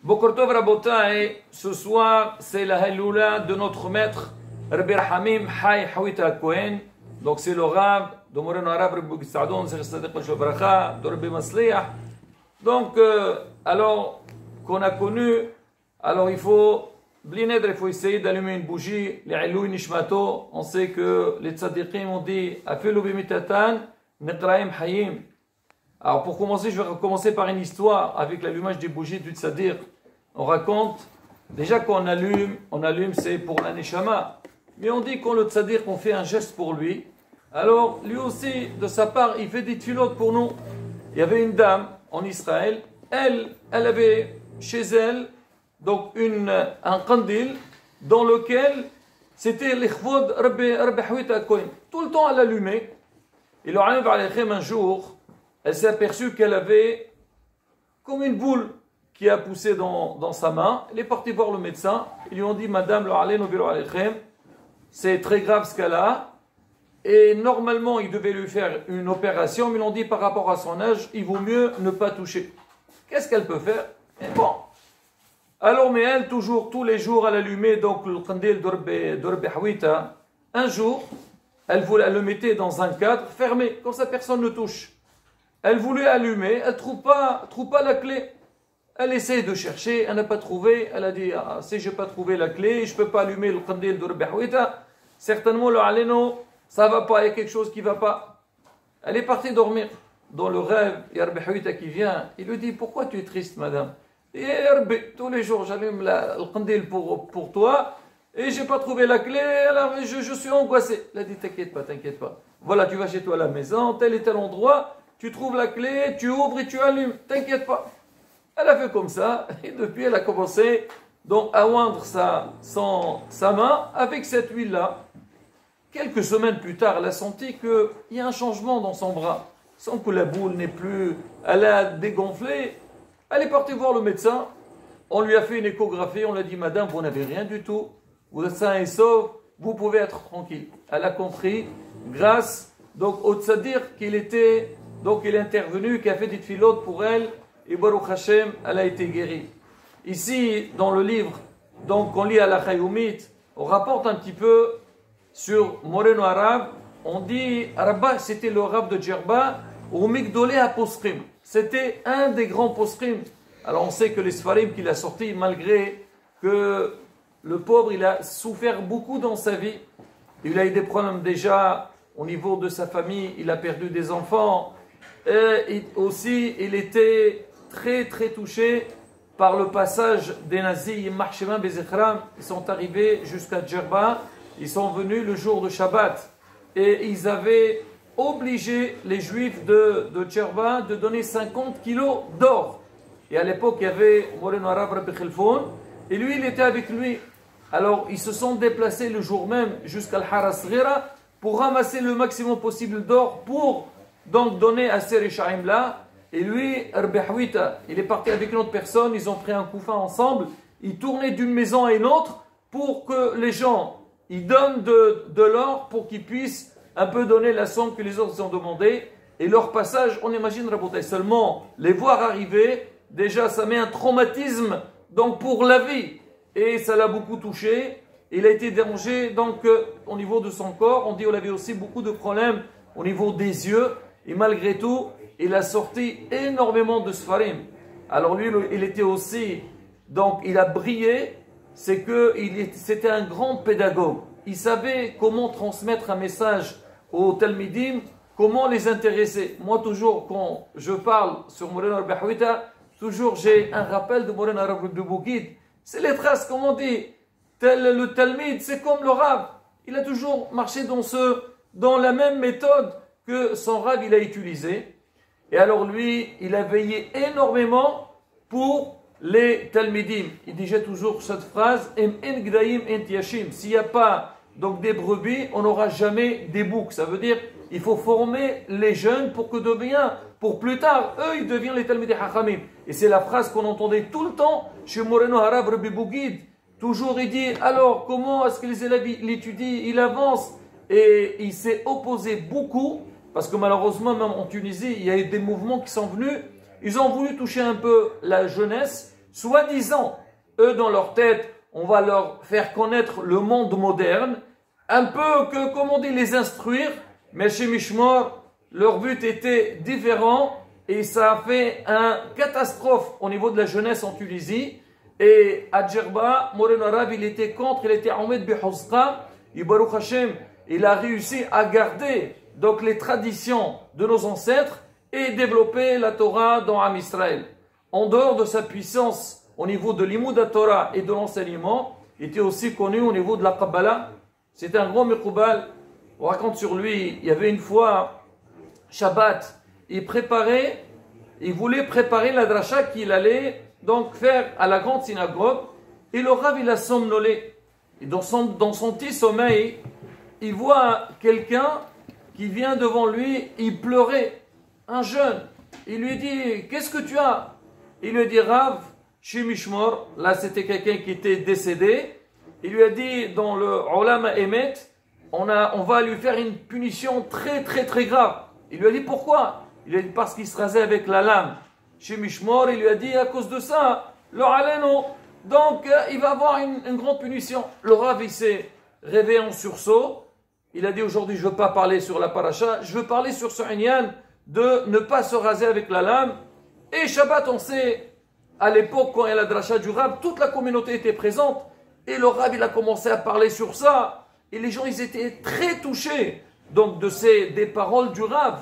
Boker Tov Rabotai, ce soir c'est la Halloula de notre maître Rabbi Rahamim Hay Hawita Kohen. Donc c'est le Rav de Moreno Arav Rabbi Saadon, c'est Sadiq al-Shabracha, de Rabbi Masliah. Donc, alors qu'on a connu, alors il faut essayer d'allumer une bougie, les Ilou Nishmato. On sait que les Tzadikim ont dit Afelu bimitatan, Nekraim Hayim. Alors pour commencer, je vais commencer par une histoire avec l'allumage des bougies du Tzadik. On raconte, déjà quand on allume c'est pour la Neshama. Mais on dit quand le Tzadik, on fait un geste pour lui. Alors lui aussi, de sa part, il fait des tfilotes pour nous. Il y avait une dame en Israël, elle avait chez elle donc un kandil dans lequel c'était l'ikhvod Rabbi Hawita Kohen. Tout le temps elle allumait. Et le Alim Alaychem un jour, elle s'est aperçue qu'elle avait comme une boule qui a poussé dans sa main. Elle est partie voir le médecin. Ils lui ont dit, Madame le Alim Alaychem, c'est très grave ce qu'elle a. Et normalement, il devait lui faire une opération, mais ils l'ont dit par rapport à son âge, il vaut mieux ne pas toucher. Qu'est-ce qu'elle peut faire? Et bon. Alors, mais elle, toujours, tous les jours, elle allumait donc le kandil de Rabbi Hawita. Un jour, elle le mettait dans un cadre fermé, comme ça personne ne touche. Elle voulait allumer, elle ne trouve pas la clé. Elle essaie de chercher, elle n'a pas trouvé. Elle a dit, si je n'ai pas trouvé la clé, je ne peux pas allumer le kandil de Rabbi Hawita. Certainement, le Aleno, ça ne va pas, il y a quelque chose qui ne va pas. Elle est partie dormir. Dans le rêve, il y a Rabbi Hawita qui vient. Il lui dit, pourquoi tu es triste, madame? Et Rabbi, tous les jours, j'allume le kandil pour toi. Et je n'ai pas trouvé la clé, alors je suis angoissé. Elle a dit, t'inquiète pas. Voilà, tu vas chez toi à la maison, tel et tel endroit. Tu trouves la clé, tu ouvres et tu allumes. T'inquiète pas. Elle a fait comme ça. Et depuis, elle a commencé donc, à oindre sa main avec cette huile-là. Quelques semaines plus tard, elle a senti qu'il y a un changement dans son bras. Sans que la boule n'est plus... Elle a dégonflé. Elle est partie voir le médecin. On lui a fait une échographie. On lui a dit, madame, vous n'avez rien du tout. Vous êtes sain et sauf. Vous pouvez être tranquille. Elle a compris, grâce donc, au tzaddik qu'il était... Donc il est intervenu, qui a fait des tfilotes pour elle. Et Baruch Hashem, elle a été guérie. Ici, dans le livre, donc on lit à la Chayoumit, on rapporte un petit peu sur Moreno Arav. On dit, Rabba, c'était le Rav de Djerba, ou Migdolé à Posrim. C'était un des grands Posrim. Alors on sait que les Sfarim qu'il a sortis, malgré que le pauvre, il a souffert beaucoup dans sa vie. Il a eu des problèmes déjà au niveau de sa famille, il a perdu des enfants. Et aussi, il était très très touché par le passage des nazis. Ils sont arrivés jusqu'à Djerba. Ils sont venus le jour de Shabbat. Et ils avaient obligé les juifs de Djerba de donner 50 kilos d'or. Et à l'époque, il y avait Moreno Arav Rabbi Khelfoun. Et lui, il était avec lui. Alors, ils se sont déplacés le jour même jusqu'à Al-Hara Sghira pour ramasser le maximum possible d'or pour donc donner à ces Rishaïm là. Et lui, Rabbi Hawita, il est parti avec une autre personne. Ils ont pris un couffin ensemble. Ils tournaient d'une maison à une autre pour que les gens ils donnent de l'or pour qu'ils puissent un peu donner la somme que les autres ont demandé. Et leur passage, on imagine, Rabotai, seulement les voir arriver, déjà ça met un traumatisme donc pour la vie. Et ça l'a beaucoup touché. Il a été dérangé donc au niveau de son corps. On dit qu'il avait aussi beaucoup de problèmes au niveau des yeux. Et malgré tout, il a sorti énormément de Sfarim. Alors lui, il était aussi, donc il a brillé. C'est que c'était un grand pédagogue. Il savait comment transmettre un message aux Talmidim, comment les intéresser. Moi, toujours, quand je parle sur Moreno Rabbi Hawita, toujours j'ai un rappel de Moreno Rabbi Boukid. C'est les traces, comme on dit. Le Talmid, c'est comme le Rav. Il a toujours marché dans la même méthode que son Rav il a utilisé. Et alors lui, il a veillé énormément pour les Talmidim. Il disait toujours cette phrase, s'il n'y a pas donc des brebis, on n'aura jamais des boucs. Ça veut dire il faut former les jeunes pour plus tard, eux, ils deviennent les Talmidei Hachamim. Et c'est la phrase qu'on entendait tout le temps chez Moreno Arav Rabbi Boukid. Toujours il dit, alors comment est-ce que les élèves l'étudient, il avance. Et il s'est opposé beaucoup, parce que malheureusement, même en Tunisie, il y a eu des mouvements qui sont venus. Ils ont voulu toucher un peu la jeunesse, Soi-disant, eux dans leur tête, on va leur faire connaître le monde moderne, un peu que, comme on dit, les instruire, mais chez Mishmor, leur but était différent et ça a fait une catastrophe au niveau de la jeunesse en Tunisie. Et à Djerba, Moreno Arabe, il était contre, il était Ahmed Bihouska, et Baruch Hashem, il a réussi à garder donc les traditions de nos ancêtres et développer la Torah dans Am Israël. En dehors de sa puissance au niveau de l'Imoud Torah et de l'enseignement, il était aussi connu au niveau de la Kabbalah. C'était un grand Mekoubal. On raconte sur lui, il y avait une fois, Shabbat, il voulait préparer la dracha qu'il allait donc faire à la grande synagogue. Et le Rav, il a somnolé. Et dans son petit sommeil, il voit quelqu'un qui vient devant lui, il pleurait, un jeune. Il lui dit, qu'est-ce que tu as? Il lui dit, Rav, chez Mishmor, là c'était quelqu'un qui était décédé. Il lui a dit, dans le Olam Emet, on va lui faire une punition très très très grave. Il lui a dit, pourquoi? Il lui a dit, parce qu'il se rasait avec la lame. Chez Mishmor, il lui a dit, à cause de ça, le Aleno, donc il va avoir une grande punition. Le Rav, il s'est réveillé en sursaut. Il a dit, aujourd'hui, je ne veux pas parler sur la paracha, je veux parler sur ce Inyan de ne pas se raser avec la lame. Et Shabbat, on sait, à l'époque, quand il y a la dracha du Rav, toute la communauté était présente. Et le Rav, il a commencé à parler sur ça. Et les gens, ils étaient très touchés donc des paroles du Rav.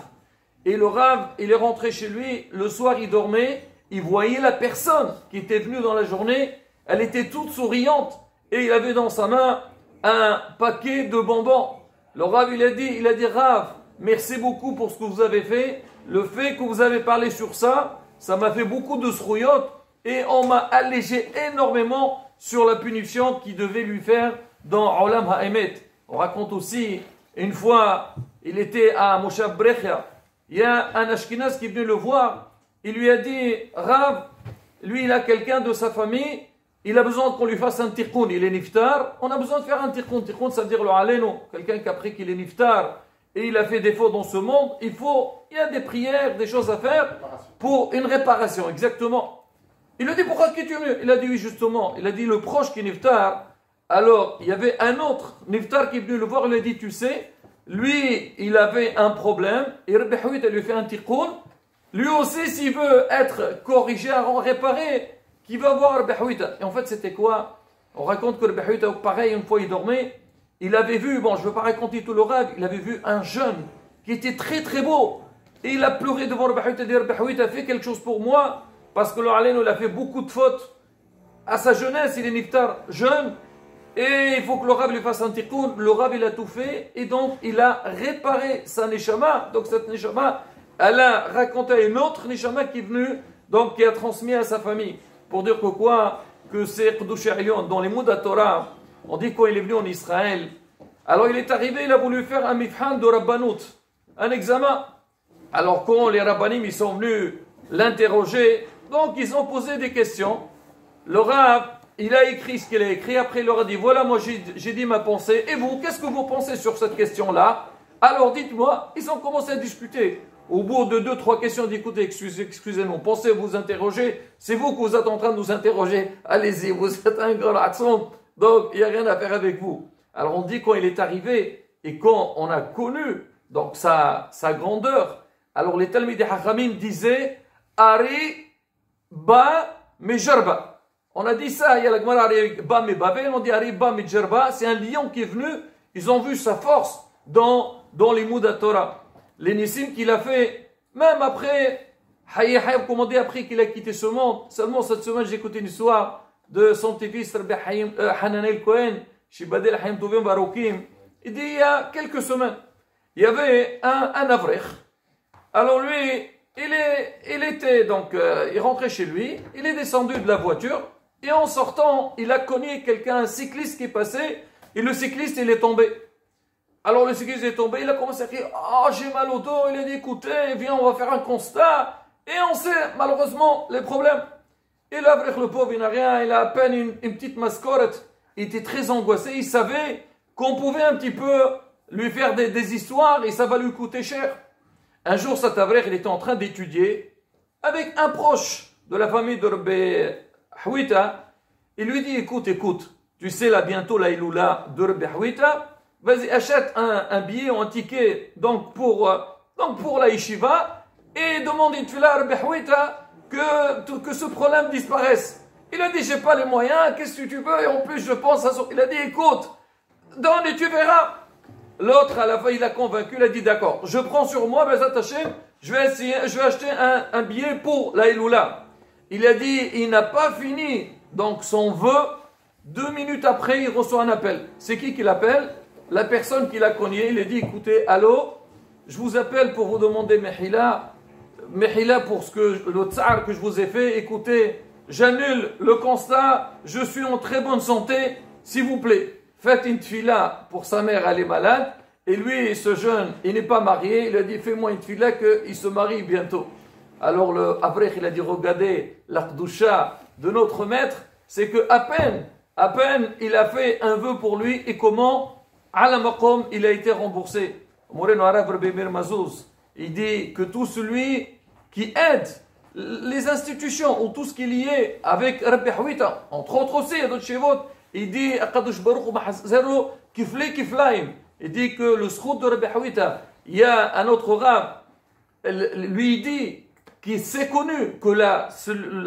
Et le Rav, il est rentré chez lui, le soir, il dormait, il voyait la personne qui était venue dans la journée, elle était toute souriante, et il avait dans sa main un paquet de bonbons. Le Rav, il a dit, Rav, merci beaucoup pour ce que vous avez fait. Le fait que vous avez parlé sur ça, ça m'a fait beaucoup de srouillottes, et on m'a allégé énormément sur la punition qu'il devait lui faire dans Olam Ha'emet. On raconte aussi, une fois, il était à Moshav Brechia, il y a un Ashkenaz qui est venu le voir, il lui a dit, Rav, lui il a quelqu'un de sa famille, il a besoin qu'on lui fasse un tikkun, il est niftar, on a besoin de faire un tikkun, tikkun ça veut dire le aleno, quelqu'un qui a appris qu'il est niftar, et il a fait défaut dans ce monde, il y a des prières, des choses à faire pour une réparation, exactement. Il lui a dit, pourquoi qui tu mieux? Il a dit, oui justement, il a dit, le proche qui est niftar, alors il y avait un autre niftar qui est venu le voir, il lui a dit, tu sais, lui, il avait un problème, et Rabbi Hawit, elle lui fait un tikkun. Lui aussi, s'il veut être corrigé, réparé, qui va voir Rabbi Hawit. Et en fait, c'était quoi? On raconte que Rabbi Hawit, pareil, une fois il dormait, il avait vu, bon, je ne veux pas raconter tout le rêve, il avait vu un jeune qui était très très beau. Et il a pleuré devant Rabbi Hawit, et dit, Rabbi Hawit a fait quelque chose pour moi, parce que le Aleno, il a fait beaucoup de fautes. À sa jeunesse, il est niftar jeune. Et il faut que le Rav lui fasse un tikkun. Le Rav, il a tout fait. Et donc, il a réparé sa neshama. Donc, cette neshama, elle a raconté à une autre neshama qui est venue, donc qui a transmis à sa famille. Pour dire que quoi? Que c'est Kedush Elyon. Dans les mots de la Torah, on dit quand il est venu en Israël. Alors, il est arrivé, il a voulu faire un mifhan de Rabbanout. Un examen. Alors, quand les Rabbanim, ils sont venus l'interroger, donc, ils ont posé des questions. Le Rav, il a écrit ce qu'il a écrit, après il leur a dit, voilà, moi j'ai dit ma pensée, et vous, qu'est-ce que vous pensez sur cette question-là? Alors dites-moi, ils ont commencé à discuter. Au bout de 2-3 questions, il dit, écoutez, excusez-nous, pensez vous interroger, c'est vous que vous êtes en train de nous interroger, allez-y, vous êtes un grand accent, donc il n'y a rien à faire avec vous. Alors on dit quand il est arrivé, et quand on a connu donc sa grandeur, alors les Talmidei Hachamim disaient, Ari Ba Mejarba. On a dit ça, il y a la Gemara Ariba Mebavel, on dit Ariba Mejarba, c'est un lion qui est venu, ils ont vu sa force dans les Mouda Torah. Les Nissim qu'il a fait, même après, comme on dit, après qu'il a quitté ce monde, seulement cette semaine j'ai écouté une histoire de son petit-fils Hananel Cohen, chez Badel Hayim Tovim Barokim. Il dit il y a quelques semaines, il y avait un Avrech. Alors lui, il était donc, il rentrait chez lui, il est descendu de la voiture, et en sortant, il a cogné quelqu'un, un cycliste qui est passé, et le cycliste, il est tombé. Alors le cycliste est tombé, il a commencé à crier, oh, j'ai mal au dos, il a dit, écoutez, viens, on va faire un constat, et on sait, malheureusement, les problèmes. Et là, le pauvre, il n'a rien, il a à peine une petite mascotte, il était très angoissé, il savait qu'on pouvait un petit peu lui faire des histoires, et ça va lui coûter cher. Un jour, cet Avrech, il était en train d'étudier avec un proche de la famille de Rabbi Hawita, il lui dit, écoute, tu sais là bientôt la Iloula de Rabbi Hawita, vas-y, achète un billet ou un ticket donc pour la yeshiva et demande une tefila à Rabbi Hawita que ce problème disparaisse. Il a dit, j'ai pas les moyens, qu'est-ce que tu veux? Et en plus, je pense à ça. Il a dit, écoute, donne et tu verras. L'autre, à la fin, il a convaincu, il a dit, d'accord, je prends sur moi, Bezat Hashem, je vais acheter un billet pour la Iloula. Il a dit, il n'a pas fini donc son vœu. 2 minutes après, il reçoit un appel. C'est qui l'appelle? La personne qui l'a cogné. Il a dit, écoutez, allô, je vous appelle pour vous demander Mehila pour le tsar que je vous ai fait. Écoutez, j'annule le constat, je suis en très bonne santé, s'il vous plaît. Faites une tefila pour sa mère, elle est malade. Et lui, ce jeune, il n'est pas marié. Il a dit, fais-moi une tefila qu'il se marie bientôt. Alors le Abrech, il a dit, regardez, l'Akhdusha de notre maître, c'est que à peine il a fait un vœu pour lui, et comment, à la maqam, il a été remboursé. Moreno Arav Rabbi Meir Mazouz, il dit que tout celui qui aide les institutions ou tout ce qui est lié avec Rabbi Hawita, entre autres aussi, d'autres chevaux, il dit, Akadosh Baruch Mahazero Kifle Kiflaim. Il dit que le srout de Rabbi Hawita, il y a un autre Rav, lui dit, qui s'est connu que la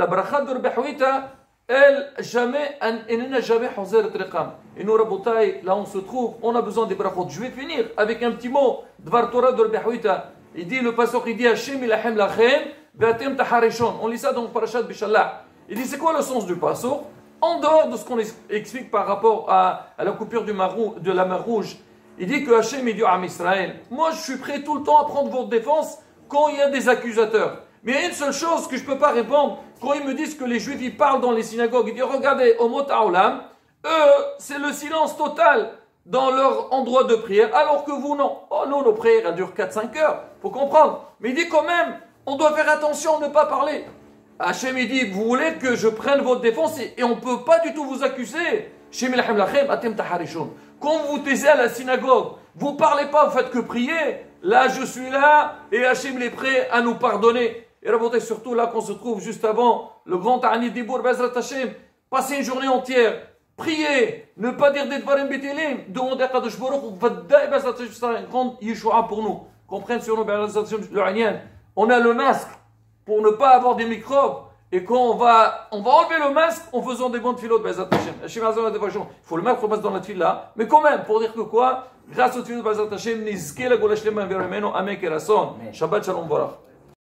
bracha de Rabbi Hawita, elle n'a jamais Hozer Triqam. Et nous, Rabotai, là on se trouve, on a besoin des brachot. Je vais finir avec un petit mot, Dvar Torah de Rabbi Hawita. Il dit, le pasteur, il dit, Hashem ilahem lachem, be'atem taharishon. On lit ça dans le parashat Bishallah. Il dit, c'est quoi le sens du pasteur? En dehors de ce qu'on explique par rapport à la coupure de la mer Rouge, il dit que Hashem est Dieu à Israël. Moi, je suis prêt tout le temps à prendre votre défense quand il y a des accusateurs. Mais il y a une seule chose que je ne peux pas répondre, quand ils me disent que les juifs ils parlent dans les synagogues, ils disent regardez, au mot ta'olam, eux, c'est le silence total dans leur endroit de prière, alors que vous non. Oh non, nos prières elles durent 4-5 heures, faut comprendre. Mais il dit quand même, on doit faire attention à ne pas parler. Hachem il dit, vous voulez que je prenne votre défense et on ne peut pas du tout vous accuser. Quand vous vous taisez à la synagogue, vous ne parlez pas, vous faites que prier. Là, je suis là et Hachem est prêt à nous pardonner. Et raboter surtout là qu'on se trouve juste avant le grand Ta'anit Dibour, Bezrat Hashem, passer une journée entière, prier, ne pas dire des Dvarim Betelim, demander à Kadosh Baruch Hu, Vaddaï Bezrat Hashem, c'est un grand Yeshua pour nous. Comprennent sur nous, Bezrat Hashem, le Hanyan. On a le masque pour ne pas avoir des microbes. Et quand on va enlever le masque en faisant des bonnes filotes, Bezrat Hashem. Il faut le mettre dans la fila, mais quand même, pour dire que quoi, grâce au filotes, Bezrat Hashem, Nizke la Gola Shlema Veremeno, Amen Kerason. Shabbat Shalom Barach.